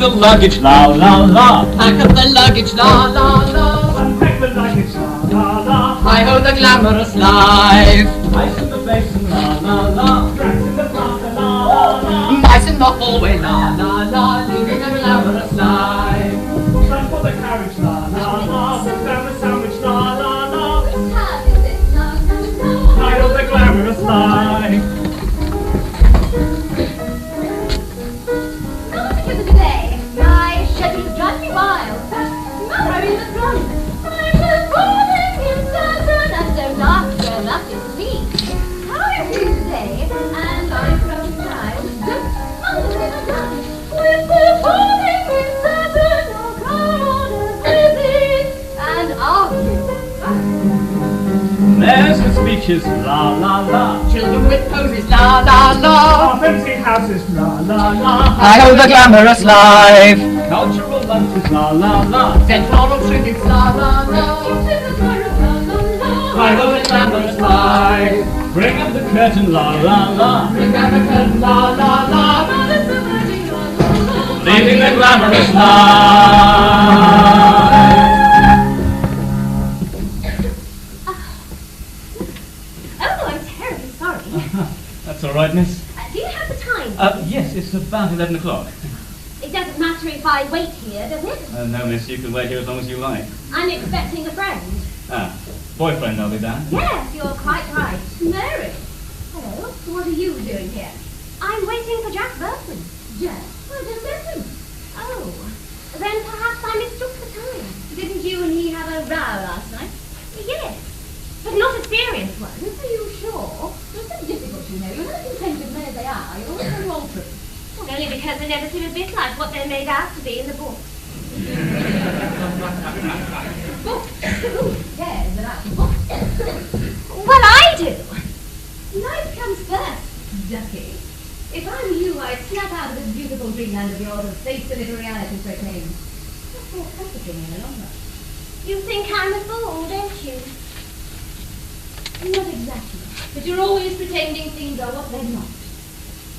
the luggage, la la la. Pack up the luggage, la la la. Unpack the luggage, la la la. Hi-ho the glamorous life. Ice in the basin, la la la. Tracks in the plaster, la la la. Mice in the hallway, la la la. Leading a glamorous life. Time for the carriage, la la la. Down the sandwich, la la la. Night of the glamorous life. My schedule's driving me wild. Mother, I'm in the drum. I'm performing in London, and so that is me. How are you today? And I'm from child. Mother, in the drum. We're performing in London, oh, come on and visit. And are you? Mayors with speeches, la la la. Children with posies, la la la. Half empty houses, la la la. Hi-ho the glamorous life. Cultural lunches, la la la. Central tributes, la la la. Hi-ho the glamorous life. Bring up the curtain, la la la. Bring down the curtain, la la la. Leaving the glamorous life. Oh, I'm terribly sorry. That's all right, miss. Do you have the time? Yes, it's about 11 o'clock. It doesn't matter if I wait here, does it? No, miss, you can wait here as long as you like. I'm expecting a friend. Boyfriend, I'll be down. Yes, you're quite right. Mary. Hello. What are you doing here? I'm waiting for Jack Burton. Jack? I just met him. Oh. Then perhaps I mistook the time. Didn't you and he have a row last night? Yes. But not a serious one. Are you sure? It's so difficult, you know. You're not content with men as they are. You're always so altered. Only because they never seem a bit like what they're made out to be in the book. Book? Yes, about book. Well, I do. Life comes first, Ducky. If I were you, I'd snap out of this beautiful dreamland of yours and face the little reality proclaimed. That's more comforting in the long run. You think I'm a fool, don't you? Not exactly. But you're always pretending things are what they're not.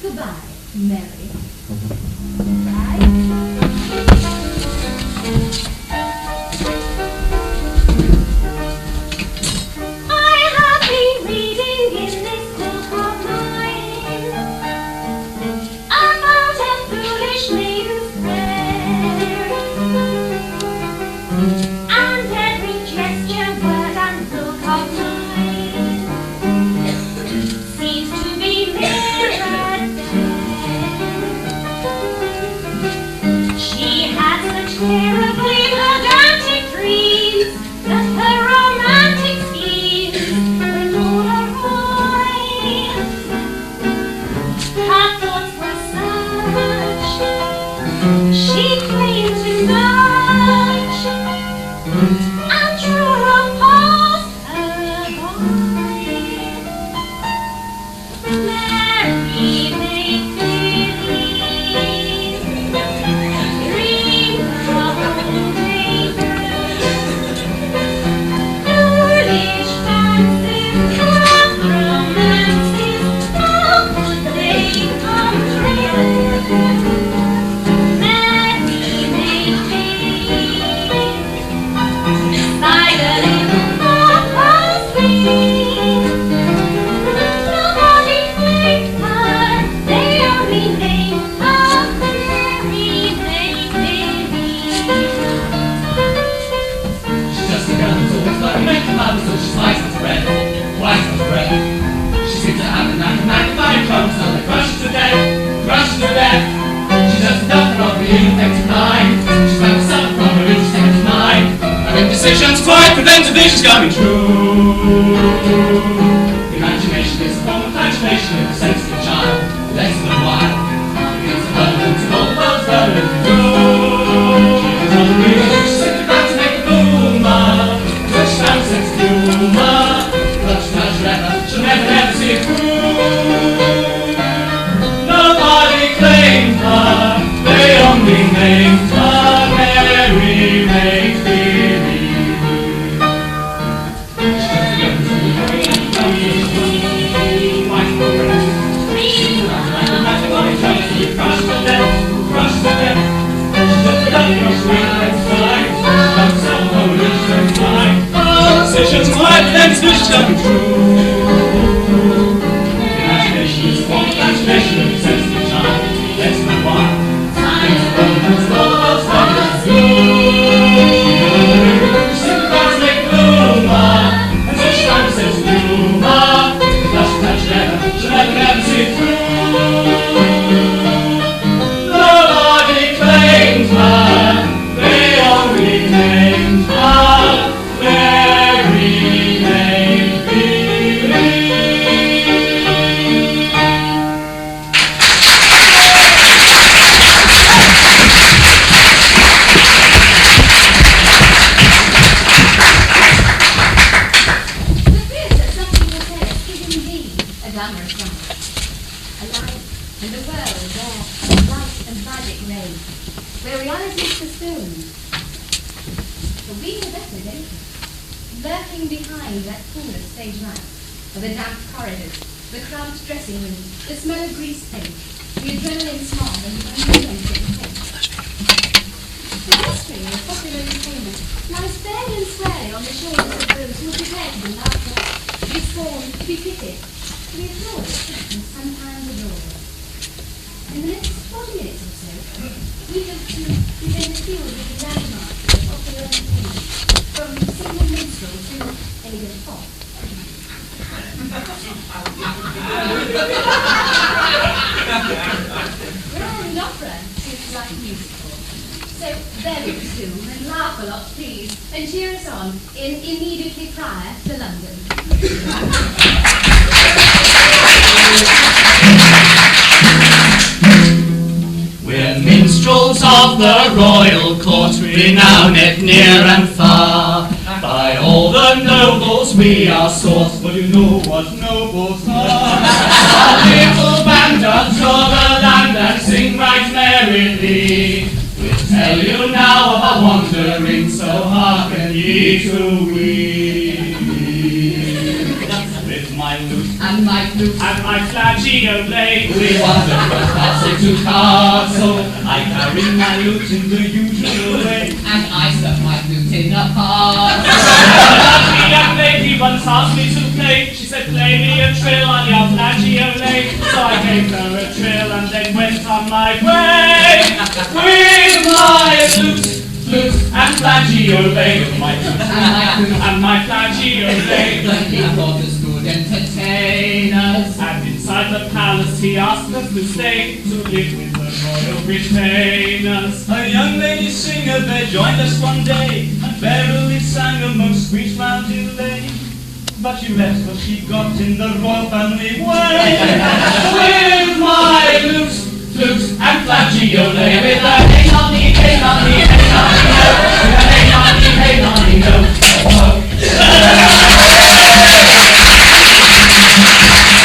Goodbye, Mary. Bye. I have been reading in this book of mine about a foolish maiden's prayer, and every gesture, word, and look of mine seems to be mirrored there. She had such terribly pedantic dreams that her romantic schemes went all awry. Her thoughts were such, she claimed to much, and true love passed her by. Mary made believe, dreamed the whole day through. Foolish fancies, half romances, how could they come true? Mary made believe, like a little thought was sweet. Nobody thanked her, they only named her Mary made believe. She's just a girl who's always got to make the mother, so she's nice as bread, white as bread. She seems to have a magnifying crumbs, so they crush her to death, crush her to death. She doesn't nothing of the ineffective mind. She's found herself from her interesting mind. Her indecision's quite prevented visions coming true. Imagination is a form of imagination in the sensitive child, less than a while. It's a moment to all those relevant to do. She doesn't really she's simply got to make a boomer. But she has a sense of humor. But she's not forever, she'll never see it through. Nobody claimed her, they only named her Mary Make Believe. She's just a girl who's always Ambitions high, but then wishes don't be true. Imagination is form of imagination that sets the child. Let's move on. Time is romance, almost like a school. Sympathize make bloomer, and so she finds says bloomer. But she'll never see it through. Nobody claims her, they only named her. Mary made believe. The theatre, something will say, is indeed a glamorous drama. A life and a world where light and magic reign, where reality is pursued. But we know better, don't we? Lurking behind that pool of stage light, or the damp corridors, the cramped dressing rooms, the smell of grease paint, the adrenaline smog and the unrelenting pace. The history of popular entertainment lies fairly and squarely on the shoulders of those who are prepared to be laughed at, to be scorned, to be pitied, to be applauded, and sometimes adored. In the next 40 minutes or so, we hope to begin to feel the landmarks of popular entertainment, from single minstrel to elegant pop. Grand opera is like musical. So very soon, and laugh a lot, please, and cheer us on in immediately prior to London. We're minstrels of the royal court, renowned near and far. By all the nobles we are sought, but you know what nobles are. Our little band doth tour the land and sing right merrily. We'll tell you now of our wandering, so hearken ye to we. With my lute And my flute, And my flageolet, we wander from castle to castle. I carry my lute in the usual way. and I stuck my flute in the past. a lovely young lady once asked me to play. She said, play me a trill on your flageolet. So I gave her a trill and then went on my way. With my flute and flageolet. With my flute And my flageolet. The king orders good entertainers. And inside the palace he asked us to stay, to live with the royal retainers. A young lady singer there joined us one day, and verily sang a most sweet roundelay. But she left us, she got in the royal family way. With my flute and flageolet, with a hey nonny, hey nonny, hey nonny, no, with a hey nonny, hey nonny, no, oh.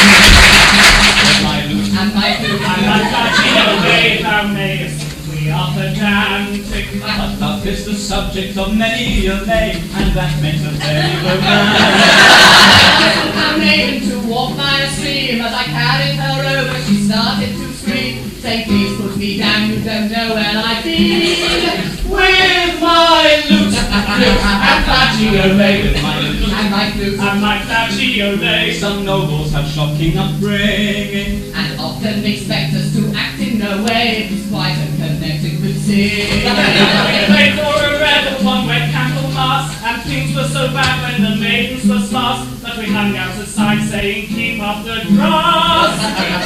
With my lute And my flute, And my flageolet thou mayest think we are pedantic. But love is the subject of many a lay, and that makes a very romantic. I made him to walk by a stream. As I carried her over, she started to scream. Say, please put me down, you don't know where I've been. With my lute and flageolet, with my lute And my flute, And my flageolet. some nobles have shocking upbringing. and often expect us to act in no way. It's quite unconnected with sin. We played for a red one wet candle mass, and things were so bad when the maidens were sparse that we hung out a sign saying, keep up the grass.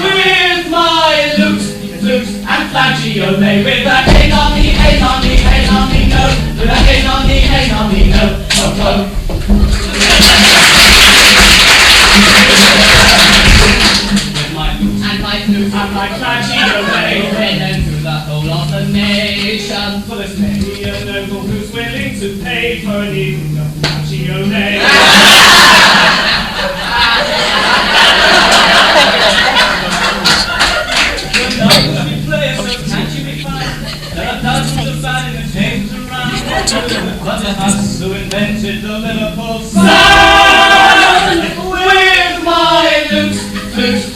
With my lute and flageolet, with a hey nonny, hey nonny, hey nonny, no, with a hey nonny, hey nonny, no, oh, oh. With my lute And my flute, And my flageolet. we're known to the whole of the nation. For there's many a noble who's willing to pay for an evening of flageolet. The nobles we play are so catchy we find. There are dozens of bad imitations around. But it's us who invented the Liverpool sound. With my lute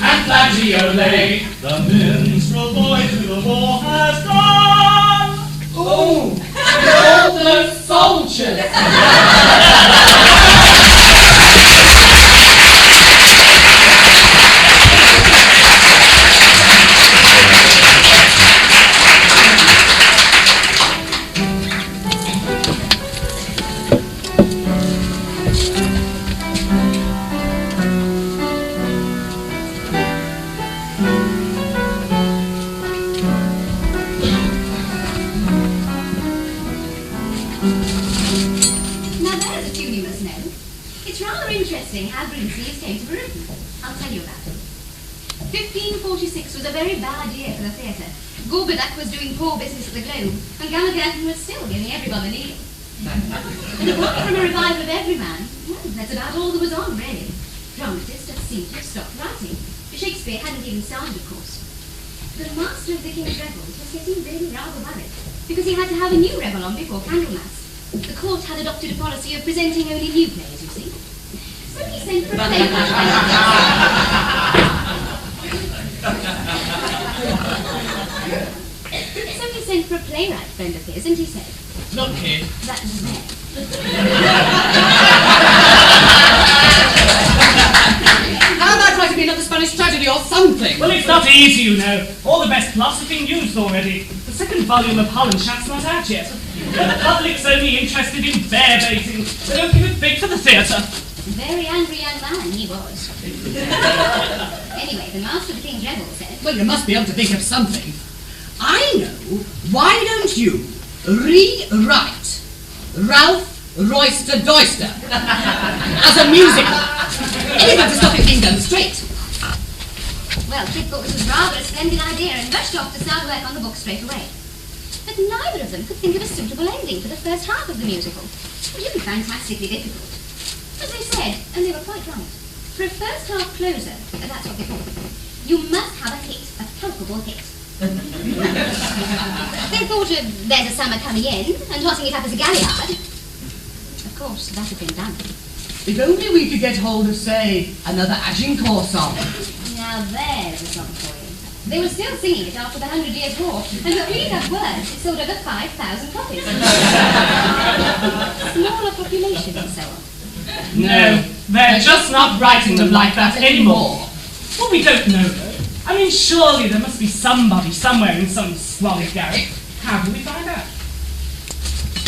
and flageolet, the minstrel boy to the war has gone. Ooh, all those soldiers. it's rather interesting how Greensleeves came to be written. I'll tell you about it. 1546 was a very bad year for the theatre. Gorbadak was doing poor business at the Globe, and Gallagher was still giving everybody needle. And apart from a revival of Everyman, well, that's about all there was on, really. Dramatists had seemed to have stopped writing. Shakespeare hadn't even started, of course. The master of the King's Revels was getting really rather worried, because he had to have a new revel on before Candlemas. The court had adopted a policy of presenting only new plays, you see. So he sent for a playwright. Friend of his, and he said, "Look, kid." That was there. How about trying to be another Spanish tragedy or something? Well, it's not easy, you know. All the best plots have been used already. The second volume of Hollandschat's not out yet. The public's only interested in bear baiting. They don't give a fig for the theatre. Very angry young man he was. Anyway, the master of the King's Revel said, Well, you must be able to think of something. I know. Why don't you rewrite Ralph Royster Doyster as a musical? Anything to stop it being done straight. Well, Kid thought this was rather a splendid idea and rushed off to start work on the book straight away. But neither of them could think of a suitable ending for the first half of the musical. It would be fantastically difficult. As they said, and they were quite right, for a first half closer, and that's what they called it, you must have a hit, a palpable hit. They thought of There's a Summer Coming In and tossing it up as a galliard. Of course, that had been done. If only we could get hold of, say, another Agincourt song. Now there's a song for you. They were still singing it after the 100 Years' War, and with really enough words, it sold over 5,000 copies. Smaller population and so on. No, they're just not writing them like that anymore. Well, we don't know, though. I mean, surely there must be somebody somewhere in some squalid garret. How do we find out?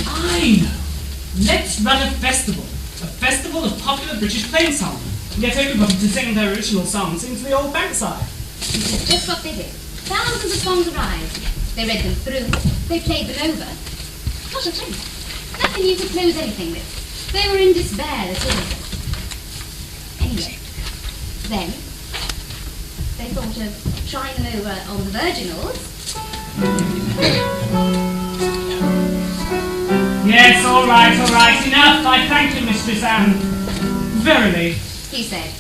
I know. Let's run a festival. A festival of popular British plain song. And get everybody to sing their original songs into the old bankside. This is just what they did. Thousands of songs arrived. They read them through. They played them over. What a thing. Nothing you could close anything with. They were in despair, the two of them. Anyway, then they thought of trying them over on the virginals. Yes, all right, enough. I thank you, Mistress Anne. Verily, He said,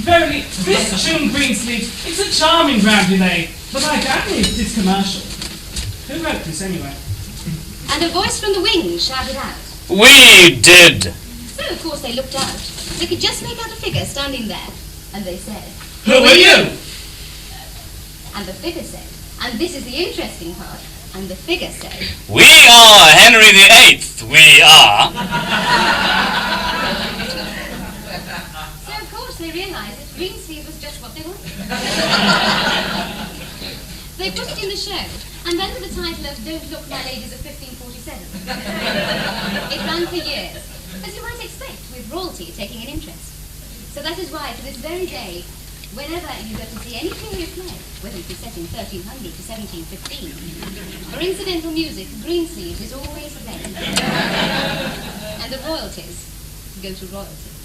verily, this tune Greensleeves, it's a charming roundelay, but I doubt if it's commercial. Who wrote this anyway? and a voice from the wings shouted out. We did. So, of course, they looked out. They could just make out a figure standing there. And they said, Who are you? and the figure said, and this is the interesting part, and the figure said, We are Henry VIII. We are. So, of course, they realised that Greensleeves was just what they wanted. They put it in the show, and under the title of Don't Look, My Ladies of 1547. It ran for years, as you might expect, with royalty taking an interest. So that is why, to this very day, whenever you go to see anything you play, whether it be set in 1300 to 1715, for incidental music, Greensleeves is always played. And the royalties go to royalty.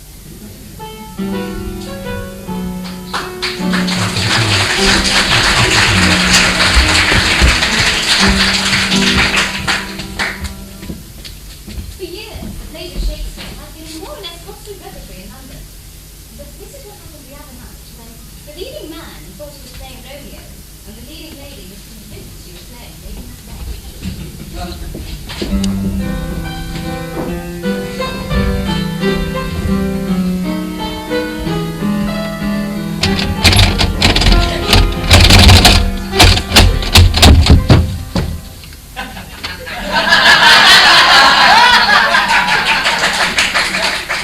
For years, Lady Shakespeare has been in more or less constant repertory in London. But this is what happened the other night when the leading man thought he was playing Romeo, and the leading lady was convinced she was playing Lady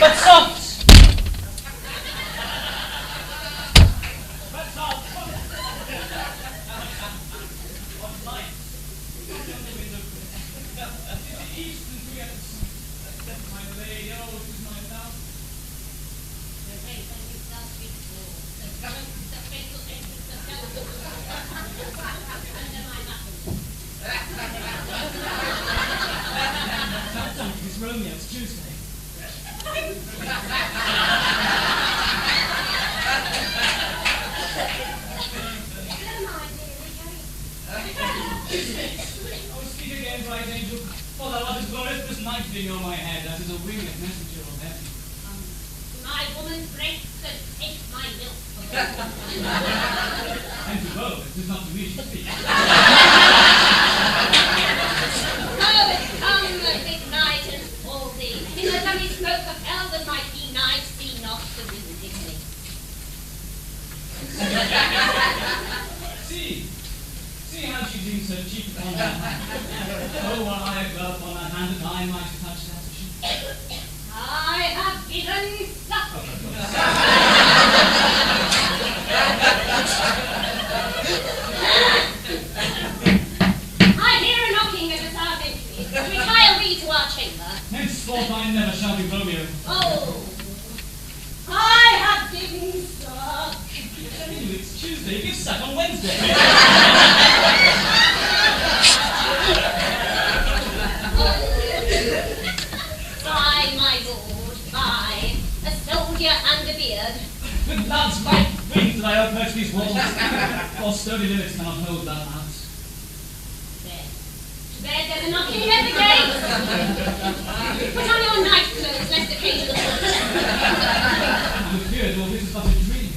But soft! Romeo's Tuesday. Oh, speak again, bright angel. For the love is glorious, this night being on my head, that is a winged messenger of heaven. My woman's breasts and take my milk. And to both, it is not to me she speaks. Oh, come, this night and all thee. In the sunny smoke of hell, the mighty night see not the wind dignity. See how she leans her cheek upon her hand. Oh, while I have glove on her hand, and I might touch that cheek. I have given suck. I hear a knocking at the south entry. Retire we to our chamber. Henceforth I never shall be Romeo. Oh, I have given suck. It's Tuesday, you give suck on Wednesday. I, my lord, I, a soldier and a beard. With love's light wings that I approach these walls, or sturdy limits cannot hold that out. There, there's a knocking at the gate. Put on your night clothes, lest occasion the I'm afeard all this is but a dream.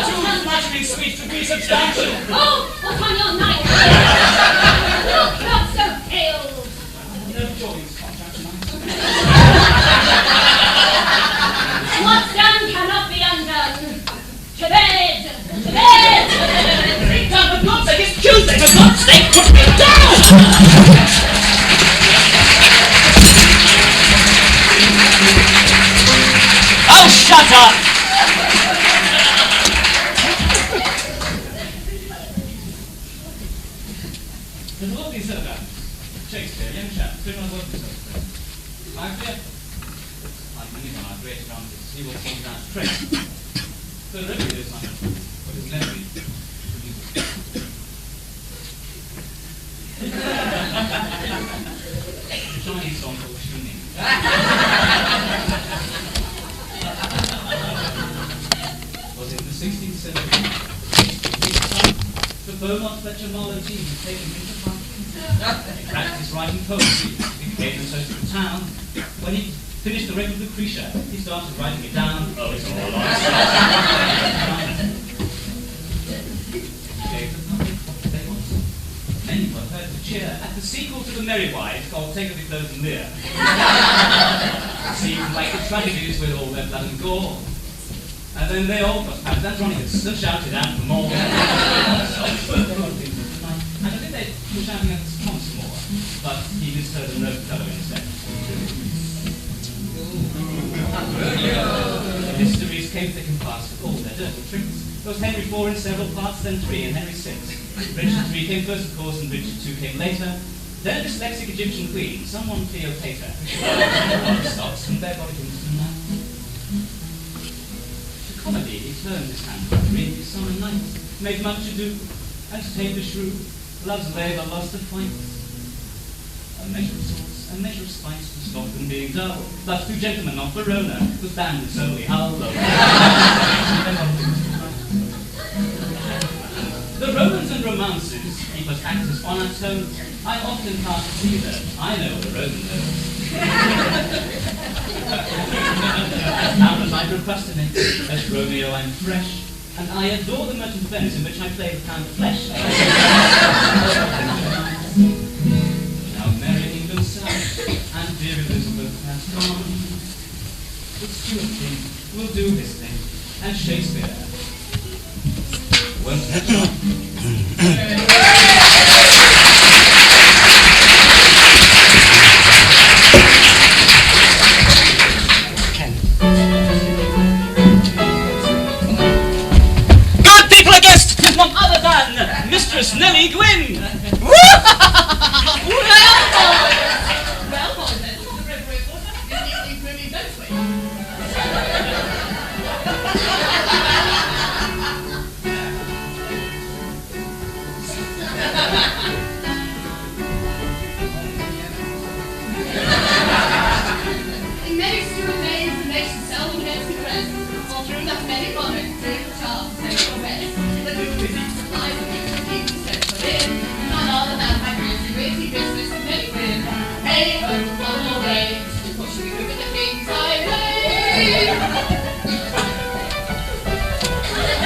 Too much being sweet to be substantial. Oh, put on your night clothes. Look not so pale. No joys, contract tonight. What's done cannot be undone. To bed! To bed! Down, for God's sake, it's Tuesday, for God's sake, put me down! Oh, shut up! There's a lot being said about Shakespeare, young chap, criminal work himself. I fear, like many of our great dramatists, he will sing down straight. So really it is not what is never been Chinese song called Shooning. Was in the 16th century. The Beaumont Fletcher Marlowe team was taken into part. He practiced writing poetry. He became the toast of the town. When he finished the Wreck of Lucretia, he started writing it down. Oh, it's all right. Gave the public what they wanted. Many were heard to cheer at the sequel to The Merry Wives called Take of the Clothes and Lear. It seemed like the tragedies with all their blood and gore. And then they all got out Andronicus and shouted out for more. And I think they were shouting at Thomas more, but he misheard a note fellow instead. The mysteries came thick and fast with all their dirty tricks. There was Henry IV in several parts, then III, and Henry VI. Richard III came first, of course, and Richard II came later. Then a dyslexic Egyptian queen, someone Cleopatra. Stocks and their body tonight. To comedy, he turned his hand to read his summer nights, made much ado, entertained the shrew, love's labour, lost the fight. A measure of sauce, a measure of spice to stop them being dull. Thus two gentlemen of Verona was banned with solely hull. The Romans and romances keep us actors on our toes. I often can't see them. I know the Roman knows. Now as I procrastinate, as Romeo I'm fresh, and I adore the Merchant of Venice in which I play the pound of flesh. Now merry England south, and dear Elizabeth has gone. The Stuart King will do his thing, and Shakespeare won't have gone. None other than Mistress Nellie Gwynn! Well, boys, then. The red water, you really don't wait. parade, pushing through the King's Highway.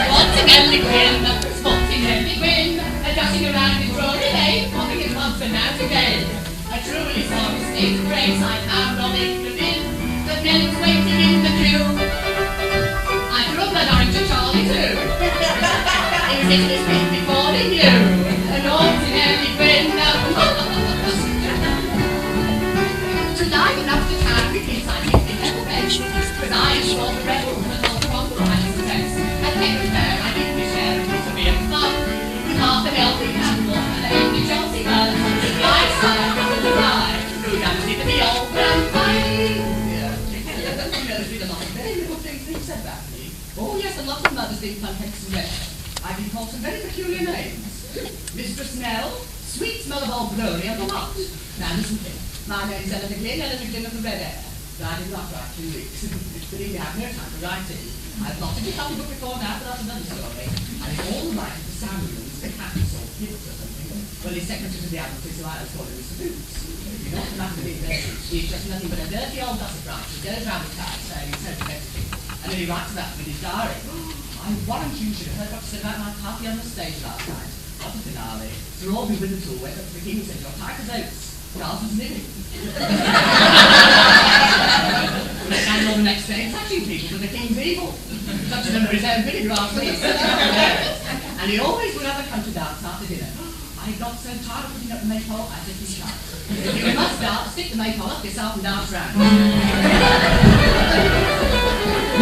Sporting Ellie Gwyn, sporting Ellie Gwyn, dashing around in Drury Lane, popping in pubs and out again. A truly sorry state of grace I am not included, the men's waiting in the queue. I threw blood orange to Charlie too. He was 60 feet before he knew. An ordinary Gwyn. To lie enough to town with his I think the devil bench. But I saw the rebel and all the wrong lines of sense. And take a fair, I didn't be sharing to be a fun. With half an elf in Campbell and a New Chelsea bus. I started to ride. Through down to the old grand pine. Yeah. There's been a lot of very little things being said about me. Oh yes, a lot of mothers being context and rare. I've been called some very peculiar names. Mistress Nell, sweet smell of old glory of the lot. Now listen to me. My name's Ellen McGlynn of the Red Air. Died in Rockright 2 weeks. Believe me, I've no time for writing. I've plotted a copy book before now, but that's another story. And it's all the right of the sound rooms, the cats or kids or something. Well, he's secretary to the Admiralty, so I was calling Mr. Boots. You know what the matter with him? He's just nothing but a dirty old gossip writer who goes round the town saying he's so protected. And then he writes about them in his diary. I warrant you should have heard what he said about my party on the stage last night. What a finale. Sir Aubrey Withenshaw went up to the king and said, "You're tight as oats. Charleston's living." The scandal the next day, touching people for the king's evil. Touching them for his own vinegar after this. And he always would have a country dance after dinner. I got so tired of putting up the maypole, I said, "He's shut. If you must dance, stick the maypole up yourself and dance round."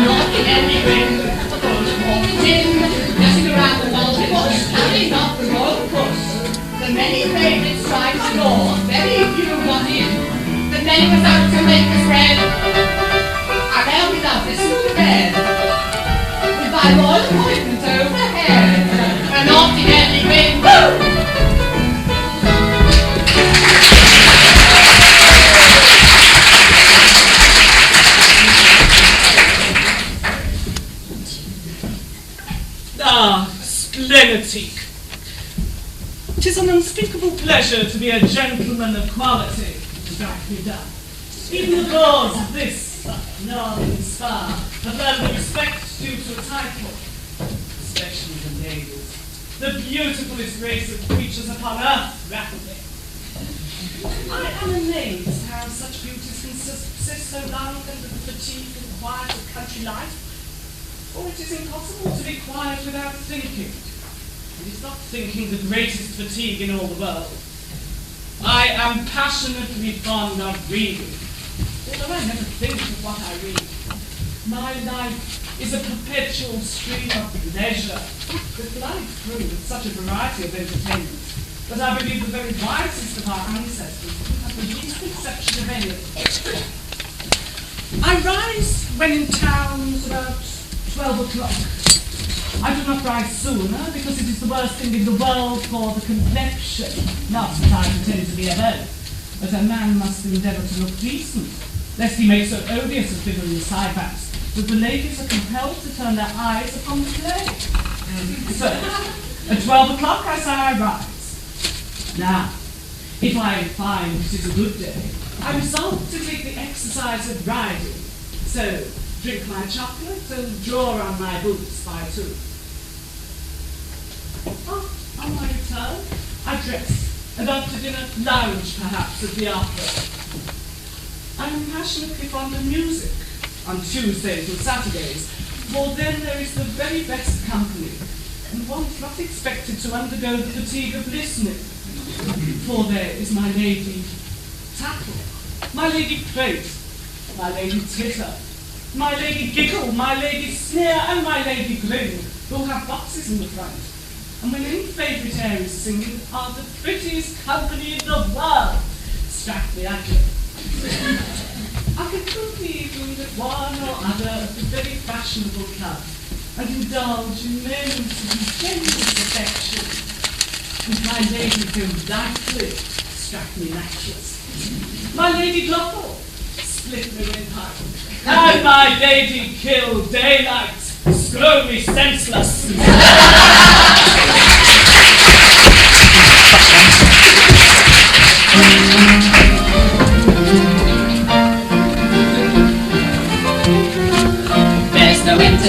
Naughty Henry Gwyn, the bull of Morton Tin, dashing around the Walter Bush, carrying off the royal push. The many favourites tried to score, very few got in. The name was out to make us red. And now we love this little bed. With my royal appointment overhead. A naughty Henry Gwyn, woo! Ah, splenetique. 'Tis an unspeakable pleasure to be a gentleman of quality, strike me down. Even the doors of this northern spa have learned the respect due to a title, especially the ladies, the beautifulest race of creatures upon earth, rapidly. I am amazed how such beauties can subsist so long under the fatigue and quiet of country life. For it is impossible to be quiet without thinking. It is not thinking the greatest fatigue in all the world. I am passionately fond of reading, although I never think of what I read. My life is a perpetual stream of pleasure that glides through with such a variety of entertainment that I believe the very wisest of our ancestors didn't have the least conception of any of it. I rise when in towns about 12 o'clock. I do not rise sooner because it is the worst thing in the world for the complexion. Not that I pretend to be a hoe, but a man must endeavour to look decent, lest he make so odious a figure in the side-bags that the ladies are compelled to turn their eyes upon the play. So, at 12 o'clock I say I rise. Now, if I find it is a good day, I resolve to take the exercise of riding. So, drink my chocolate and draw on my boots by 2. On my return, I dress, and after dinner, lounge perhaps at the opera. I am passionately fond of music on Tuesdays and Saturdays, for then there is the very best company, and one is not expected to undergo the fatigue of listening. For there is my lady Tattle, my lady Praise, my lady Titter, my lady Giggle, my lady Sneer, and my lady Grin, who have boxes in the front, and when any favourite air is singing, are the prettiest company in the world. Strike me at you. I conclude the evening at one or other of the very fashionable club, and indulge in moments of intense affection. And my lady delightfully struck me matchless. My lady Glottal split me windpipe, and my lady killed daylight, screw me senseless.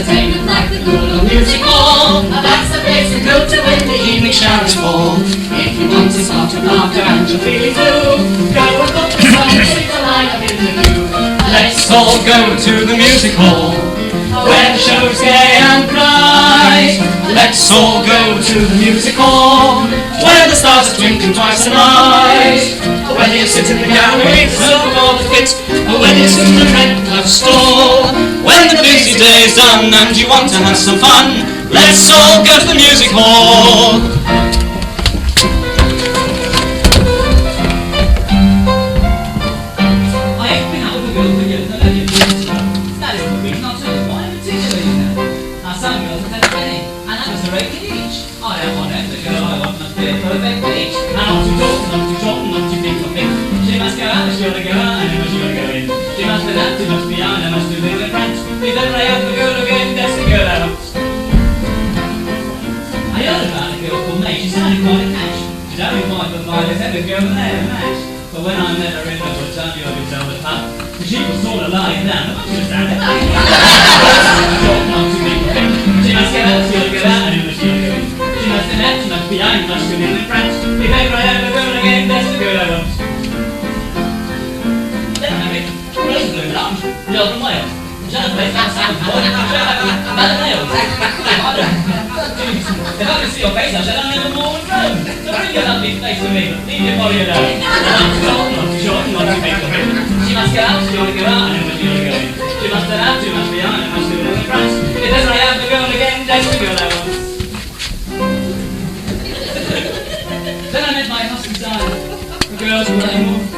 entertainment like the good old music hall. Now that's the place we go to when the evening showers fall. If you want to start with laughter and you're feeling blue, go and book the song, sit a line up in the view. Let's all go to the music hall, where the show's gay and bright. Let's all go to the music hall, where the stars are twinkling twice a night. Whether you sit in the gallery, silver or the pit, or whether you sit in the red glove stall. When the busy day's done and you want to have some fun, let's all go to the music hall. But when I met her in the woods, I knew I could tell the pub, cause she was sort of lying down, but she was standing up. She must get out, she'll get out, and who was she'll go in? She must be left, she must be behind, must be in France. Be back right out of the girl again, that's the girl I want. Then I met Rose Blue Lunch, the old from Wales. Just based on South Boy, about the nails. If I could see your face, I said I'll never more grown. So bring your lovely face to me, leave your body alone. Not too short, not too big for him. She must go out, she ought to go out, and who she ought to go in. She must turn out, she must be on, and must do in France. If ever I have the girl again, that's the girl I want. Then I met my husband's eye, the girl's running off.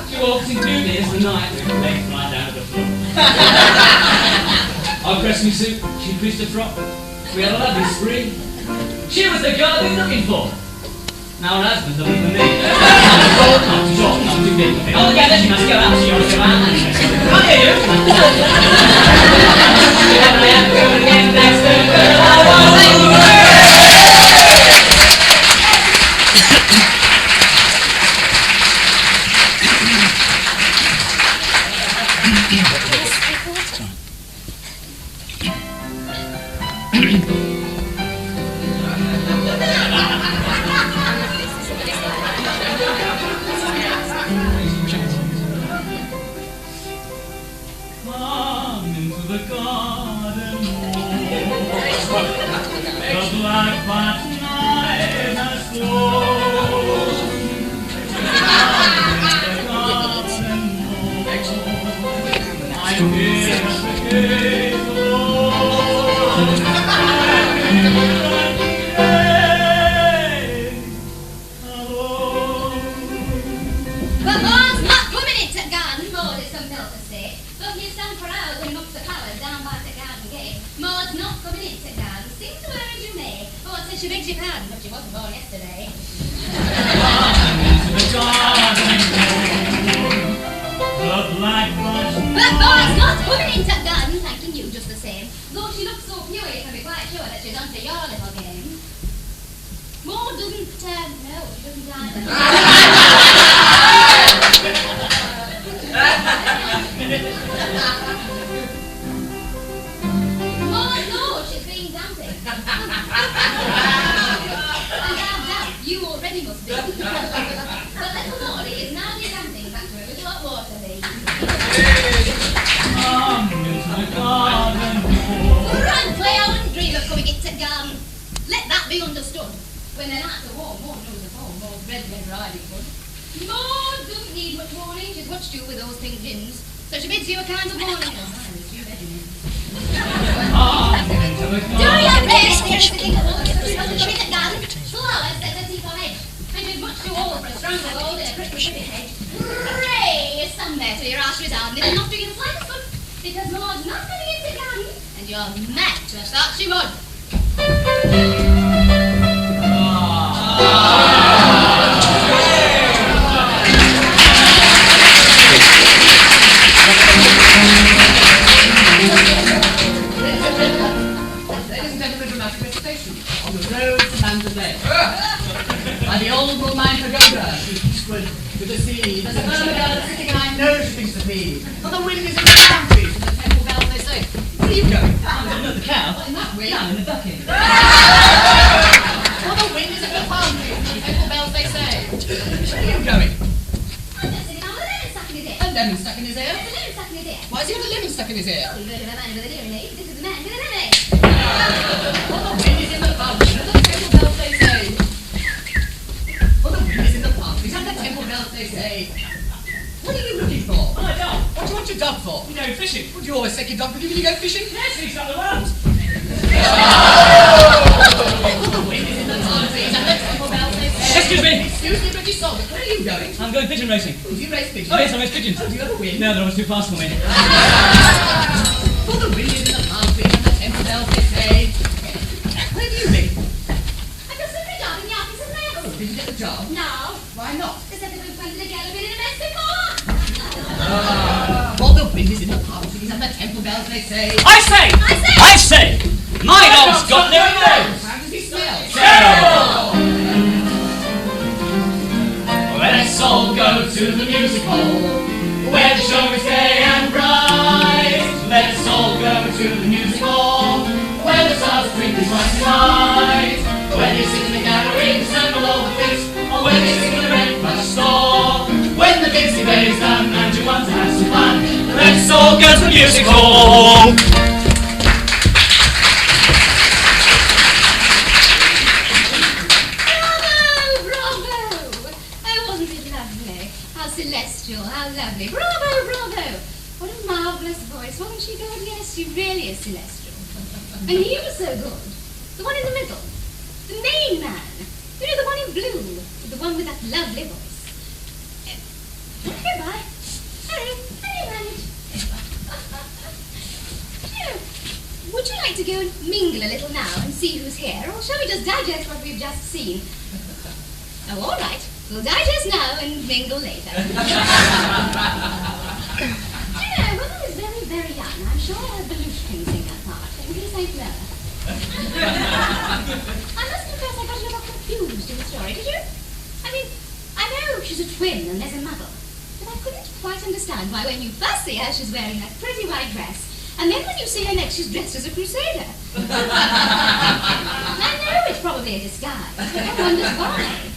She walks in beauty as the night, with her legs right down to the floor. I pressed me suit, she creased her frock. We had a lovely spree. She was the girl I've been looking for. Now her husband's looking for me. Not too short, not too big for me. Altogether, she must go out, she ought to go out. Come here, you. If I have to go again, that's the girl I want. She begs your pardon, but she wasn't born yesterday. But Maud's not coming into the garden, thanking you just the same. Though she looks so pure, you can be quite sure that she's onto your little game. Maud doesn't, no, she doesn't either. Maud, no, she's being dancing. You already must be. But little Maudie is now dancing back to her little hot water lead. Frankly, I wouldn't dream of coming into garden. Let that be understood. When the nights are warm, Maud knows of home, Maud's Red Riding Hood. Maud doesn't need much warning, she's watched you with those pink gins. So she bids you a kind of warning. Oh, it's you, Benjamin. Do you really think sitting at home is supposed to come in at garden? Flowers set her teeth on edge. And she's much too old for a stranglehold in a prickly hedge. Pray, stand there till your arse resounding and not doing the slightest good. Because Maud's not coming into garden, and you're mad to have thought she would. Ladies and gentlemen, dramatic recitation on the road to Mandalay. By the old Woolmine Pagoda, eastward to the sea. There's a murmur girl sitting, and I know she thinks of me. For the wind is in the boundaries, and the temple bells they say, where are you going? we? Down in the bucket. Well, the wind is in the palm trees, and the temple bells they say. Where are you going? I'm just sitting down with a lemon stuck in his ear. A lemon stuck in his ear? There's a lemon stuck in his ear. Why has he got a lemon stuck in his ear? You've heard of a man with an hearing aid. This is the man with a lemonade. Well, the wind is in the palm trees, and the temple bells they say. Well, the wind is in the palm trees, and the temple bells they say. What are you looking for? Oh, my dog. What do you want your dog for? We go fishing. Would you always take your dog with you when you go fishing? Yes, he's got the world. The wind is in the palm trees, and the temple bells they say. Excuse me. Excuse me, British soldier, where are you going? I'm going pigeon racing. Do you race pigeons? Oh, yes, I race pigeons. Do you ever win? No, they're always too fast for me. For the wind is in the palm trees, and the temple bells they say. Where do you live? I've got some job in the office of mail. Did you get the job? No. Why not? They said they were going to the yellow bin in a Mexico. Well, the wind is in the palm trees, and the temple bells they say. I say, my dog's got no nose. How does he smell? Terrible. Let's all go to the music hall, where the show is gay and bright. Let's all go to the music hall, where the stars twinkle twice tonight. When they sing in the gallery, assemble all the fish, or when they sing in the breakfast store. When the busy day is done and you want to have some fun, let's all go to the music hall. Celestial, how lovely. Bravo, bravo. What a marvellous voice. Wasn't she good? Yes, she really is celestial. And he was so good. The one in the middle. The main man. You know, the one in blue. The one with that lovely voice. Goodbye. Hurry, manage. Would you like to go and mingle a little now and see who's here? Or shall we just digest what we've just seen? Oh, all right. We'll digest now and mingle later. You know, when I was very, very young, I'm sure I heard Belushi sing that part. In case I'm clever. I must confess I got a little confused in the story. Did you? I mean, I know she's a twin and there's a mother. But I couldn't quite understand why when you first see her, she's wearing that pretty white dress. And then when you see her next, she's dressed as a crusader. I know it's probably a disguise, but I wonder why.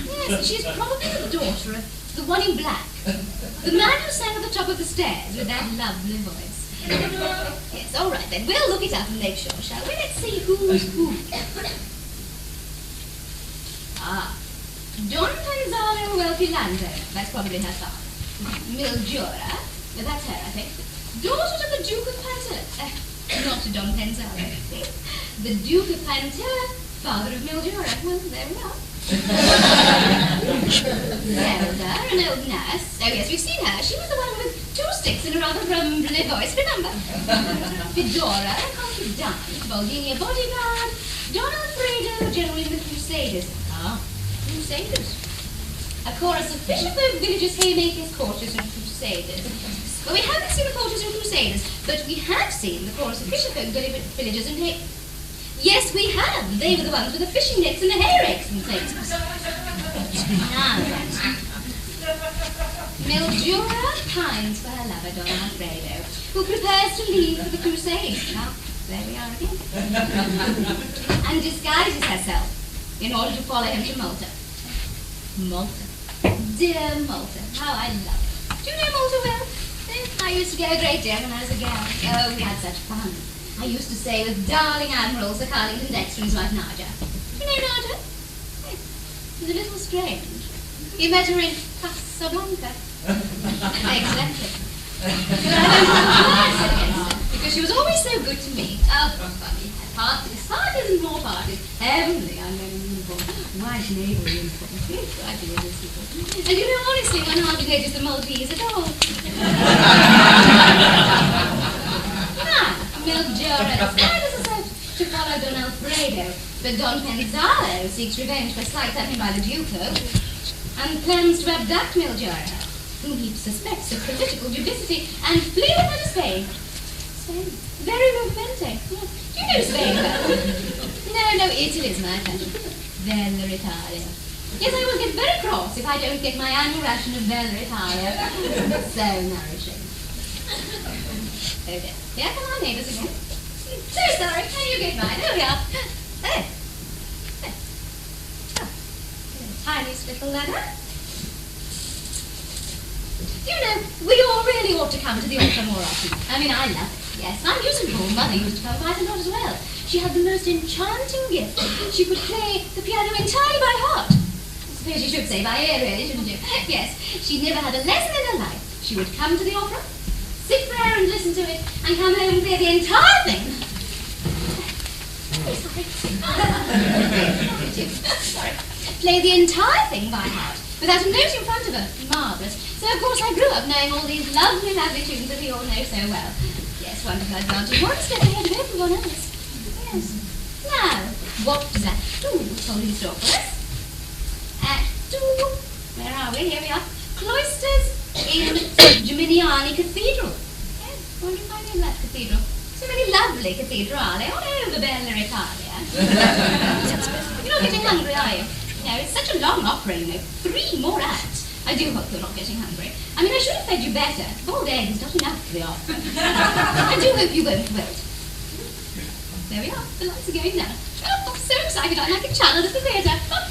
Yes, she's probably the daughter of the one in black. The man who sang at the top of the stairs with that lovely voice. Yes, all right then. We'll look it up and make sure, shall we? Let's see who's who. Don Panzano Wealthy Landowner. That's probably her father. Mildura. That's her, I think. Daughter to the Duke of Pantella. Not to Don Panzano. The Duke of Pantella, father of Mildura. Well, there we are. Zelda, an old nurse. Oh yes, we've seen her. She was the one with 2 sticks and a rather rumbly voice, remember? Fedora, a confidant, Baldinia bodyguard, Don Alfredo, general in the Crusaders. Crusaders. A chorus of fisherfolk, villagers, haymakers, courtiers, and Crusaders. Well, we haven't seen the courtiers and Crusaders, but we have seen the chorus of fisherfolk, villagers, and hay... Yes, we have. They were the ones with the fishing nets and the hair eggs and things. Now then. Mildura pines for her lover, Don Alfredo, who prepares to leave for the Crusades. Now, there we are again. And disguises herself in order to follow him to Malta. Malta. Dear Malta, how I love it. Do you know Malta well? I used to go a great deal when I was a girl. Oh, we had such fun. I used to stay with darling Admiral Sir Carlington Dexter and his wife Naja. You know Naja? She's a little strange. You met her in Casablanca. Exactly. But I don't know why, because she was always so good to me. Oh, funny. Parties and more parties. Heavenly, I'm going to uniform. White naval uniform. White naval uniform. And you know, honestly, one hardly noticed the Maltese at all. Mildura decided to follow Don Alfredo, but Don Penzalo seeks revenge for slight at him by the Duco, and plans to abduct Mildura, whom he suspects of political duplicity, and flee with her to Spain. Spain? Very movimente. Do you know Spain well? No, Italy's my passion. Bella Italia. Yes, I will get very cross if I don't get my annual ration of Bella Italia. So nourishing. Oh dear. Here come our neighbours again. So sorry. Can you get mine? Oh, yeah. Oh. Tiniest little ladder. You know, we all really ought to come to the opera more often. I mean, I love it. Yes, I'm musical. Mother used to come quite a lot as well. She had the most enchanting gift. She could play the piano entirely by heart. I suppose you should say by ear, really, shouldn't you? Yes, she never had a lesson in her life. She would come to the opera, sit there and listen to it, and come home and play the entire thing. Oh, sorry. Sorry. Play the entire thing by heart, without a note in front of her. Marvellous. So, of course, I grew up knowing all these lovely, lovely tunes that we all know so well. Yes, wonderful advantage. One step ahead of everyone else. Yes. Now, what does that do? Holding store for us. Act 2. Where are we? Here we are. Cloisters in Geminiani Cathedral. Yes, wonder if I know that cathedral. So many lovely cathedrali all over Bella Italia. You're not getting hungry, are you? No, it's such a long opera, you know. 3 more acts. I do hope you're not getting hungry. I mean, I should have fed you better. Boiled egg is not enough for the opera. I do hope you won't wilt. There we are. The lights are going down. Oh, I'm so excited. I'm like a child at the theatre. Oh.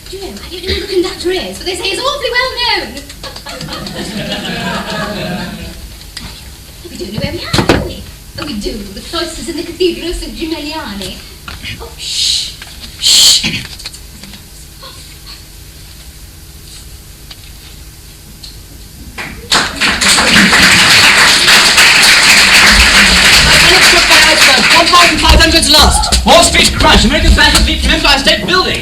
Do you know, I don't know who the conductor is, but they say he's awfully well known. We don't know where we are, do we? Oh, we do. The cloisters in the Cathedral of St. Geminiani. Oh, shh. Shh. Lost. Wall Street crash. American Fashion Fleet from Empire State Building.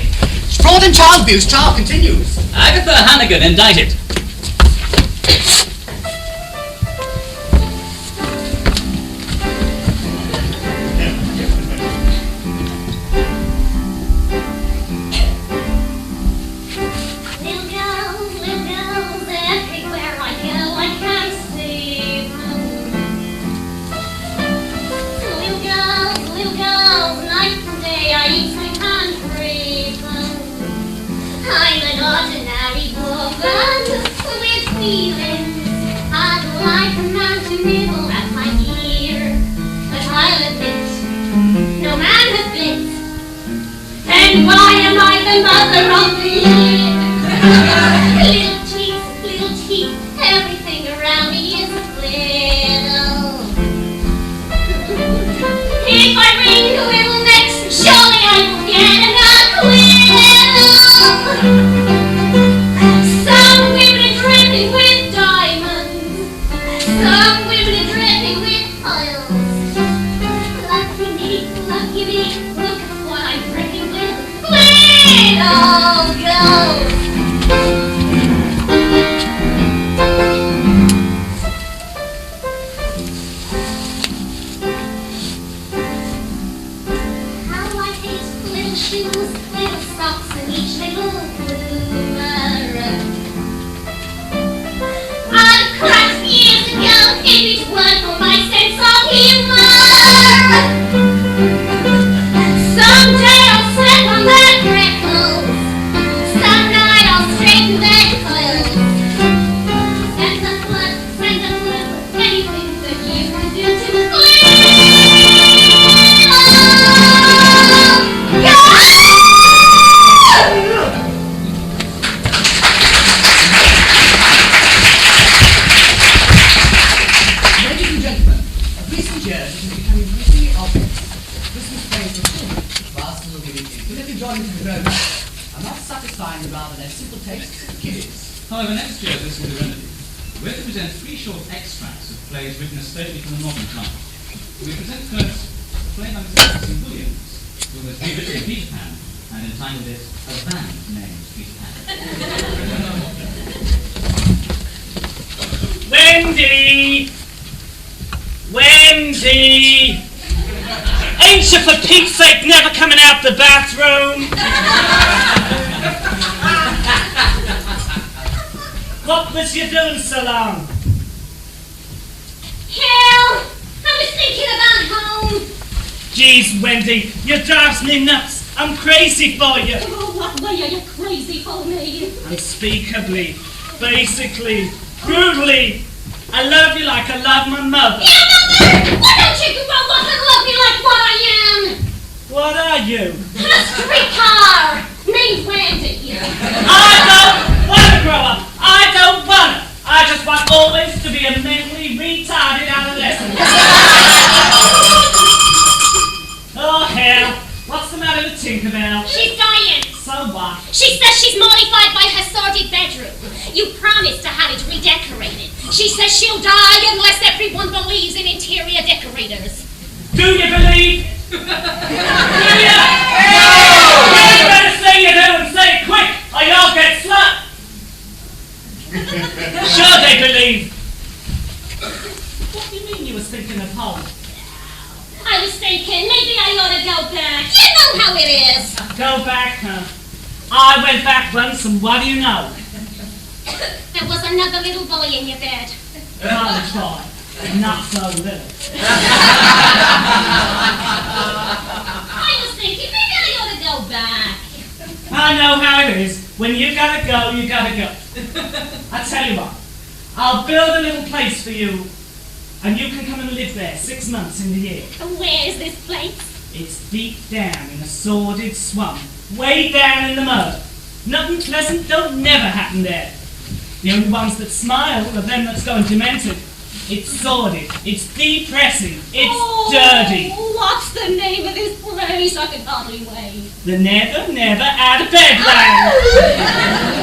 Fraud and child abuse. Trial continues. Agatha Hannigan indicted. I'm an ordinary woman with feelings. I'd like a man to nibble at my ear, but I'll admit, no man has bit. And why am I the mother of the year? Little teeth, everything around me is little. If I ring the little next, surely I will get an acquittal. Some women are dripping with diamonds, some women are dripping with pearls. Lucky me, look at what I'm dripping with. Little girls. How I hate little shoes, little socks, and each little bloomer. I'd crack years ago if it weren't for my sense of humor. Someday I'll step on their freckles, some night I'll straighten their clothes. Send a flood, anything that you can do to Ladies and gentlemen, of recent years it is becoming increasingly obvious that Christmas plays for children, while still giving infinite enjoyment to the grown-ups, are not satisfying the rather less simple tastes of the kiddies. However, next year this will be remedied. We're to present 3 short extracts of plays written especially for the modern time. We present first a play by Mr. Jackson Williams, who has rewritten Peter Pan and entitled it A Band Named Peter Pan. Wendy! Wendy! Ain't you, for Pete's sake, never coming out the bathroom? What was you doing so long? Hell, I was thinking about home. Jeez, Wendy, you drives me nuts. I'm crazy for you. Oh, what way are you crazy for me? Unspeakably, basically, brutally. I love you like I love my mother. Your mother! Why don't you go what I am. What are you? A streetcar named Randy. I don't want to grow up. I don't want to. I just want always to be a mentally retarded adolescent. Oh, hell. What's the matter with Tinkerbell? She's dying. So what? She says she's mortified by her sordid bedroom. You promised to have it redecorated. She says she'll die unless everyone believes in interior decorators. Do you believe? Do you? You better say you do and say it quick or you'll get slapped. Sure they believe. What do you mean you was thinking of home? I was thinking maybe I ought to go back. You know how it is. Go back, huh? I went back once and what do you know? There was another little boy in your bed. College boy. Not so little. I was thinking maybe I ought to go back. I know how it is. When you gotta go, you gotta go. I tell you what, I'll build a little place for you, and you can come and live there 6 months in the year. Where is this place? It's deep down in a sordid swamp, way down in the mud. Nothing pleasant don't never happen there. The only ones that smile are them that's going demented. It's sordid, it's depressing, it's dirty. What's the name of this place? I can hardly wait. The never, never out of bed land.